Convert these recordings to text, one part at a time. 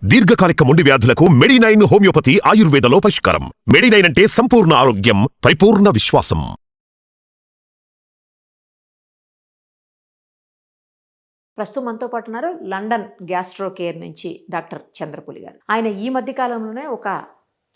దీర్ఘకాలిక మొండి వ్యాధులకు మెడినైన్ హోమియోపతి ఆయుర్వేదలో పరిష్కారం. మెడినైన్ అంటే సంపూర్ణ ఆరోగ్యం, పరిపూర్ణ విశ్వాసం. ప్రస్తుతం మనతో పాటు ఉన్నారు లండన్ గ్యాస్ట్రో కేర్ నుంచి డాక్టర్ చంద్రపులి గారు. ఆయన ఈ మధ్య కాలంలోనే ఒక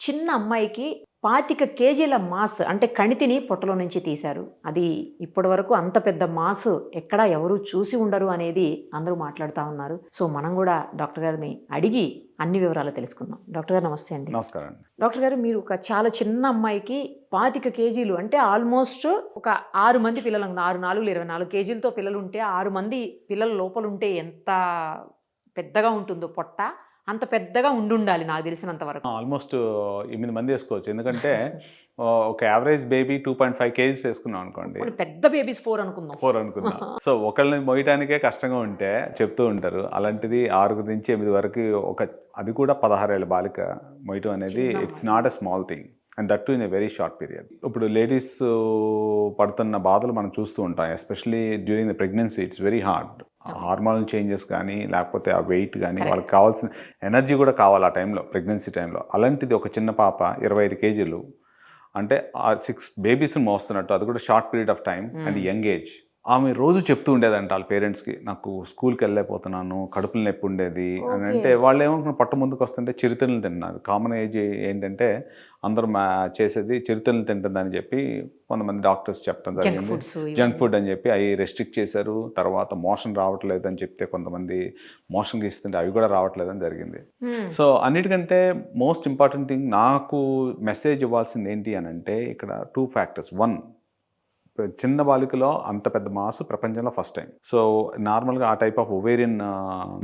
చిన్న అమ్మాయికి 25 కేజీల మాస్ అంటే కణితిని పొట్టలో నుంచి తీశారు. అది ఇప్పటి వరకు అంత పెద్ద మాస్ ఎక్కడా ఎవరు చూసి ఉండరు అనేది అందరూ మాట్లాడుతూ ఉన్నారు. సో మనం కూడా డాక్టర్ గారిని అడిగి అన్ని వివరాలు తెలుసుకుందాం. డాక్టర్ గారు నమస్తే అండి. నమస్కారం అండి. డాక్టర్ గారు, మీరు ఒక చాలా చిన్న అమ్మాయికి 25 కేజీలు అంటే ఆల్మోస్ట్ ఒక 6 మంది పిల్లలు, 6 4 24 కేజీలతో పిల్లలు ఉంటే 6 మంది పిల్లల లోపల ఉంటే ఎంత పెద్దగా ఉంటుందో పొట్ట, అంత పెద్దగా ఉండాలి నాకు తెలిసినంత వరకు. ఆల్మోస్ట్ 8 మంది వేసుకోవచ్చు. ఎందుకంటే ఒక యావరేజ్ బేబీ 2.5 కేజీస్ వేసుకున్నాం అనుకోండి. పెద్ద బేబీస్ 4 అనుకుందాం. సో ఒకళ్ళని మోయటానికే కష్టంగా ఉంటే చెప్తూ ఉంటారు. అలాంటిది 6 నుంచి 8 వరకు అది కూడా 16 ఏళ్ళ బాలిక మోయటం అనేది it's not a small thing, and that to in a very short period. ఇప్పుడు లేడీస్ పడుతున్న బాధలు మనం చూస్తూ ఉంటాం. Especially during the pregnancy it's very hard. Hormonal changes కానీ, లేకపోతే ఆ వెయిట్ కానీ, వాళ్ళకి కావాల్సిన ఎనర్జీ కూడా కావాలి ఆ టైంలో, ప్రెగ్నెన్సీ టైంలో. అలాంటిది ఒక చిన్న పాప 25 కేజీలు అంటే 6 బేబీస్ని మోస్తున్నట్టు, అది కూడా short period of time and young age. ఆమె రోజు చెప్తూ ఉండేదంట వాళ్ళ పేరెంట్స్కి, నాకు స్కూల్కి వెళ్ళలేకపోతున్నాను, కడుపులు నొప్పి ఉండేది అని. అంటే వాళ్ళు ఏమనుకున్న పట్టు ముందుకు వస్తుంటే చిరుతిళ్ళు తిన్నారు. కామన్ ఏజ్ ఏంటంటే అందరూ చేసేది చిరుతిళ్ళు తింటుందని చెప్పి కొంతమంది డాక్టర్స్ చెప్పడం జరిగింది. జంక్ ఫుడ్ అని చెప్పి అవి రెస్ట్రిక్ట్ చేశారు. తర్వాత మోషన్ రావట్లేదు అని చెప్తే కొంతమంది మోషన్కి ఇస్తుంటే అవి కూడా రావట్లేదని జరిగింది. సో అన్నిటికంటే మోస్ట్ ఇంపార్టెంట్ థింగ్ నాకు మెసేజ్ ఇవ్వాల్సింది ఏంటి అని అంటే, ఇక్కడ 2 ఫ్యాక్టర్స్. 1, చిన్న బాలికలో అంత పెద్ద మాస్ ప్రపంచంలో ఫస్ట్ టైం. సో నార్మల్గా ఆ టైప్ ఆఫ్ ఒవేరియన్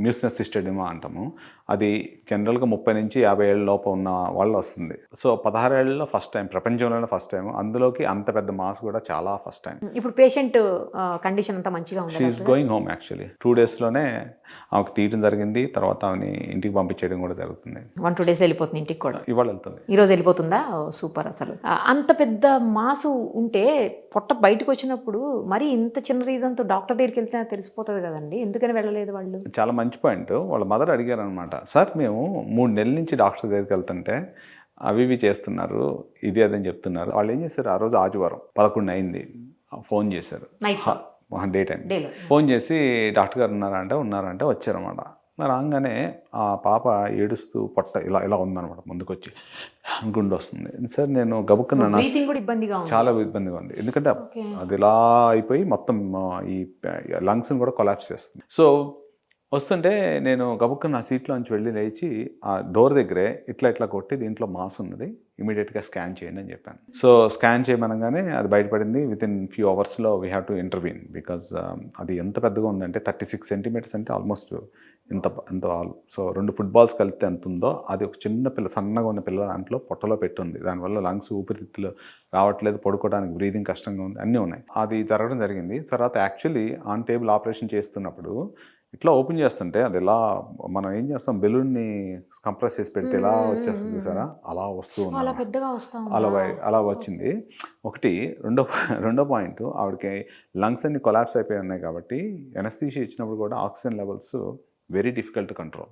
మ్యూసినస్ సిస్టెడిమా అంటాము. అది జనరల్గా 30 నుంచి 50 ఏళ్ళ లోపు ఉన్న వాళ్ళు వస్తుంది. సో 16 ఏళ్ళలో ఫస్ట్ టైం, ప్రపంచంలోనే ఫస్ట్ టైం. అందులోకి అంత పెద్ద మాస్ కూడా చాలా ఫస్ట్ టైం. ఇప్పుడు పేషెంట్ కండిషన్ అంతా మంచిగా ఉంది. She is going home actually. 2 డేస్లోనే ఆమెకు తీయడం జరిగింది. తర్వాత ఆమెని ఇంటికి పంపించేయడం కూడా జరుగుతుంది. 1-2 డేస్ వెళ్ళిపోతుంది ఇంటికి కూడా. ఇవాళ వెళ్తుంది. ఈరోజు వెళ్ళిపోతుందా? సూపర్. అసలు అంత పెద్ద మాసు ఉంటే పొట్ట బయటకు వచ్చినప్పుడు మరి ఇంత చిన్న రీజన్తో డాక్టర్ దగ్గరికి వెళ్తే తెలిసిపోతుంది కదండి, ఎందుకని వెళ్ళలేదు వాళ్ళు? చాలా మంచి పాయింట్. వాళ్ళ మదర్ అడిగారు అనమాట, సార్ మేము 3 నెలల నుంచి డాక్టర్ దగ్గరికి వెళ్తుంటే అవి చేస్తున్నారు, ఇది అదని చెప్తున్నారు. వాళ్ళు ఏం చేశారు, ఆ రోజు ఆదివారం 11 అయింది, ఫోన్ చేశారు, డే టైం ఫోన్ చేసి డాక్టర్ గారు ఉన్నారంటే వచ్చారన్నమాట. రాగానే ఆ పాప ఏడుస్తూ పొట్ట ఇలా ఉందన్నమాట. ముందుకు వచ్చి గుండె వస్తుంది. సార్ నేను గబుక్కున్నా, చాలా ఇబ్బందిగా ఉంది. ఎందుకంటే అది ఇలా అయిపోయి మొత్తం ఈ లంగ్స్ని కూడా కొలాప్స్ చేస్తుంది. సో వస్తుంటే నేను గబుక్కున్న నా సీట్లోంచి వెళ్ళి లేచి ఆ డోర్ దగ్గరే ఇట్లా కొట్టి, దీంట్లో మాస్ ఉన్నది, ఇమీడియట్గా స్కాన్ చేయండి అని చెప్పాను. సో స్కాన్ చేయమనగానే అది బయటపడింది. వితిన్ ఫ్యూ అవర్స్లో we have to intervene. Because అది ఎంత పెద్దగా ఉందంటే 36 సెంటీమీటర్స్ అంటే ఆల్మోస్ట్ ఇంత. సో 2 ఫుట్బాల్స్ కలిపితే ఎంత ఉందో అది ఒక చిన్న పిల్ల, సన్నగా ఉన్న పిల్ల దాంట్లో పొట్టలో పెట్టుంది. దానివల్ల లంగ్స్, ఊపిరితిత్తులు రావట్లేదు, పడుకోవడానికి బ్రీదింగ్ కష్టంగా ఉంది, అన్నీ ఉన్నాయి. అది జరగడం జరిగింది. తర్వాత యాక్చువల్లీ ఆన్ టేబుల్ ఆపరేషన్ చేస్తున్నప్పుడు ఇట్లా ఓపెన్ చేస్తుంటే అది ఎలా, మనం ఏం చేస్తాం, బెలూన్ని కంప్రెస్ చేసి పెడితే ఎలా వచ్చేస్తుంది చూసారా, అలా వస్తూ ఉంది. అలా వచ్చింది ఒకటి. రెండో పాయింట్, ఆవిడకి లంగ్స్ అన్ని కొలాప్స్ అయిపోయి ఉన్నాయి కాబట్టి ఎనస్థీషియా ఇచ్చినప్పుడు కూడా oxygen levels very difficult to control.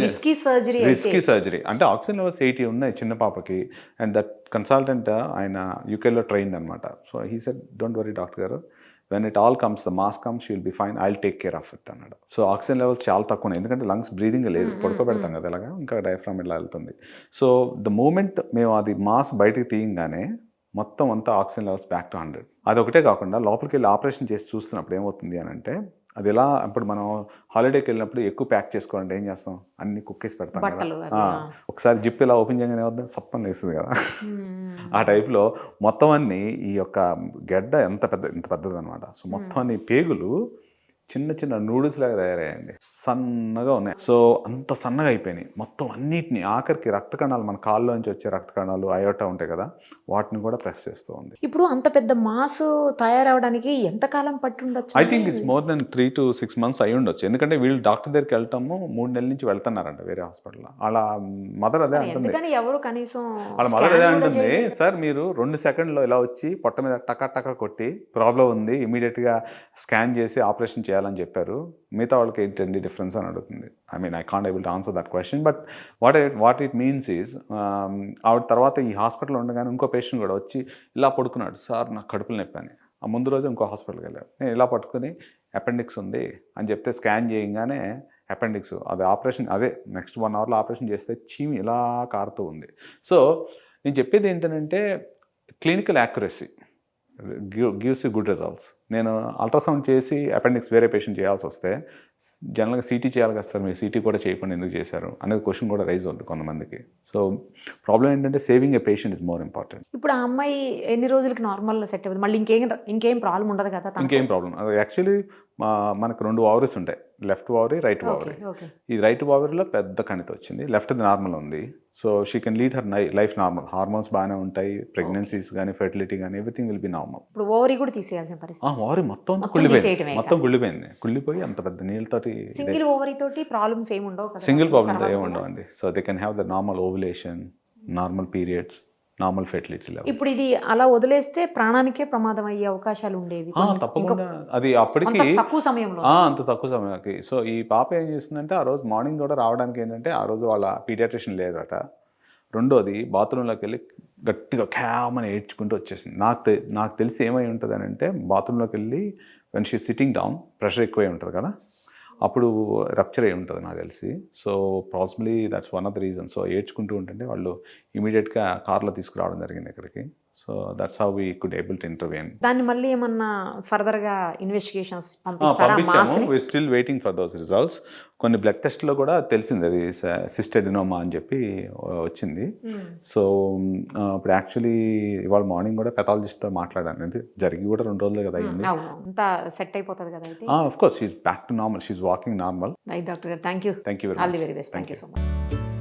Risky surgery అంటే ఆక్సిజన్ లెవెల్స్ 80 ఉన్నాయి చిన్న పాపకి. అండ్ దట్ కన్సల్టెంట్ ఆయన యూకేలో ట్రైన్డ్ అనమాట. So he said, don't worry doctor గారు, when it all comes, the mass comes, she will be fine, I will take care of it అన్నాడు. So oxygen levels చాలా తక్కువ ఉన్నాయి, ఎందుకంటే లంగ్స్ బ్రీదింగ్ లేదు, పడుకోబెడతాం కదా ఇలాగా, ఇంకా డయాఫ్రామ్ ఇలా వెళ్తుంది. సో ద మూమెంట్ మేము అది మాస్ బయటకు తీయంగానే మొత్తం అంతా ఆక్సిజన్ లెవెల్స్ బ్యాక్ టు 100. అదొకటే కాకుండా లోపలికి వెళ్ళి ఆపరేషన్ చేసి చూస్తున్నప్పుడు ఏమవుతుంది అని అంటే, అది ఎలా, ఇప్పుడు మనం హాలిడేకి వెళ్ళినప్పుడు ఎక్కువ ప్యాక్ చేసుకోవాలంటే ఏం చేస్తాం, అన్ని కుక్కేసి పెడతాం కదా. ఒకసారి జిప్ ఇలా ఓపెన్ చేయగానే ఏమవుతుంది, సప్పని వేస్తుంది కదా. ఆ టైప్లో మొత్తం అన్ని ఈ యొక్క గెడ్డ ఇంత పెద్దది అనమాట. సో మొత్తం అన్ని పేగులు చిన్న చిన్న నూడిల్స్ లాగా తయారయ్యాయండి, సన్నగా ఉన్నాయి. సో అంత సన్నగా అయిపోయినాయి మొత్తం అన్నిటిని. ఆఖరికి రక్త కణాలు, మన కాళ్ళలోంచి వచ్చే రక్త కణాలు, అయోటా ఉంటాయి కదా, వాటిని కూడా ప్రెస్ చేస్తూ ఉంది. ఇప్పుడు అంత పెద్ద మాసు తయారవడానికి ఎంతకాలం పట్టి ఉండొచ్చు? I think it's more than 3 to 6 months అయి ఉండొచ్చు. ఎందుకంటే వీళ్ళు డాక్టర్ దగ్గరికి వెళ్తాము 3 నెలల నుంచి వెళ్తున్నారంట వేరే హాస్పిటల్. అలా మదర్ అదే అంటుంది, వాళ్ళ మదర్ అదే అంటుంది, సార్ మీరు 2 సెకండ్లో ఇలా వచ్చి పొట్ట మీద టకా కొట్టి ప్రాబ్లం ఉంది, ఇమీడియట్గా స్కాన్ చేసి ఆపరేషన్ చేయాలి చేయాలని చెప్పారు, మిగతా వాళ్ళకి ఏంటండి డిఫరెన్స్ అని అడుగుతుంది. I mean I can't able to answer that question, but what it means is ఆవిడ తర్వాత ఈ హాస్పిటల్లో ఉండగానే ఇంకో పేషెంట్ కూడా వచ్చి ఇలా పడుకున్నాడు, సార్ నాకు కడుపులు నొప్పి అని. ఆ ముందు రోజు ఇంకో హాస్పిటల్కి వెళ్ళారు. నేను ఇలా పట్టుకుని అపెండిక్స్ ఉంది అని చెప్తే స్కాన్ చేయగానే అపెండిక్స్, అది ఆపరేషన్, అదే నెక్స్ట్ 1 అవర్లో ఆపరేషన్ చేస్తే చీమి ఇలా కారుతూ ఉంది. సో నేను చెప్పేది ఏంటంటే clinical accuracy gives you good results. నేను అల్ట్రాసౌండ్ చేసి అపెండిక్స్ వేరే పేషెంట్ చేయాల్సి వస్తే జనరల్గా సిటీ చేయాలి కదా సార్, మీరు సిటీ కూడా చేయకుండా ఎందుకు చేశారు అనేది క్వశ్చన్ కూడా రైజ్ అవుతుంది కొంతమందికి. సో ప్రాబ్లం ఏంటంటే saving A patient is more important. ఇప్పుడు ఆ అమ్మాయి ఎన్ని రోజులకి నార్మల్ సెట్ అవుతుంది? మళ్ళీ ఇంకేం ప్రాబ్లం ఉండదు కదా తనకు? ఇంకేం ప్రాబ్లం, అది యాక్చువల్లీ మనకు 2 ఓవరీస్ ఉంటాయి, లెఫ్ట్ ఓవరీ, రైట్ ఓవరీ. ఈ రైట్ ఓవరీలో పెద్ద కణితి వచ్చింది, లెఫ్ట్ది నార్మల్ ఉంది. So she can lead her life normal, hormones బాగానే ఉంటాయి, ప్రెగ్నెన్సీస్ కానీ ఫెర్టిలిటీ కానీ ఎవ్రీథింగ్ విల్ బి నార్మల్. ఇప్పుడు ఓవరీ కూడా తీసేయాల్సిన పరిస్థితి? ఓవరీ మొత్తం కుళ్ళిపోయింది, కుళ్ళిపోయి అంత పెద్ద నీళ్ళతోటి. సింగిల్ ఓవరీ తోటి ప్రాబ్లమ్స్ ఏమి ఉండవు కదా? సింగిల్ ప్రాబ్లమ్స్ ఏమి ఉండవండి. So they can have the normal ovulation, normal periods, normal fertility level. ఇప్పుడు ఇది అలా వదిలేస్తే ప్రాణానికే ప్రమాదం అయ్యే అవకాశాలు ఉండేవి తప్పకుండా. అది అప్పటికి తక్కువ సమయంలో, అంత తక్కువ సమయానికి. సో ఈ పాప ఏం చేస్తుందంటే ఆ రోజు మార్నింగ్ కూడా రావడానికి ఏంటంటే ఆ రోజు వాళ్ళ పీడియాట్రిషియన్ లేదట. రెండోది బాత్రూంలోకి వెళ్ళి గట్టిగా క్యామని ఏడ్చుకుంటూ వచ్చేసింది. నాకు తెలిసి ఏమై ఉంటుంది అని అంటే బాత్రూంలోకి వెళ్ళి when she sitting down pressure ఎక్కువై ఉంటుంది కదా, అప్పుడు రప్చర్ అయి ఉంటుంది నాకు తెలిసి. So possibly that's one of the reason. So ఏడ్చుకుంటూ ఉంటుంటే వాళ్ళు ఇమీడియట్గా కార్లో తీసుకురావడం జరిగింది ఇక్కడికి. So that's how we could able to intervene. దాన్ని మళ్ళీ ఏమన్నా ఫర్దర్గా ఇన్వెస్టిగేషన్స్ పంపించాము. We still waiting for those results. కొన్ని బ్లడ్ టెస్ట్లో కూడా తెలిసింది అది సిస్టెడినోమా అని చెప్పి వచ్చింది. సో ఇప్పుడు యాక్చువల్లీ ఇవాళ మార్నింగ్ కూడా పెథాలజిస్ట్తో మాట్లాడాను, అంటే జరిగి కూడా 2 రోజులే కదా అయింది. అంతా సెట్ అయిపోతుంది కదా అయితే? Of course she's back to normal, she's walking normal. Right doctor గారు, thank you very much. All the very best. Thank you so much.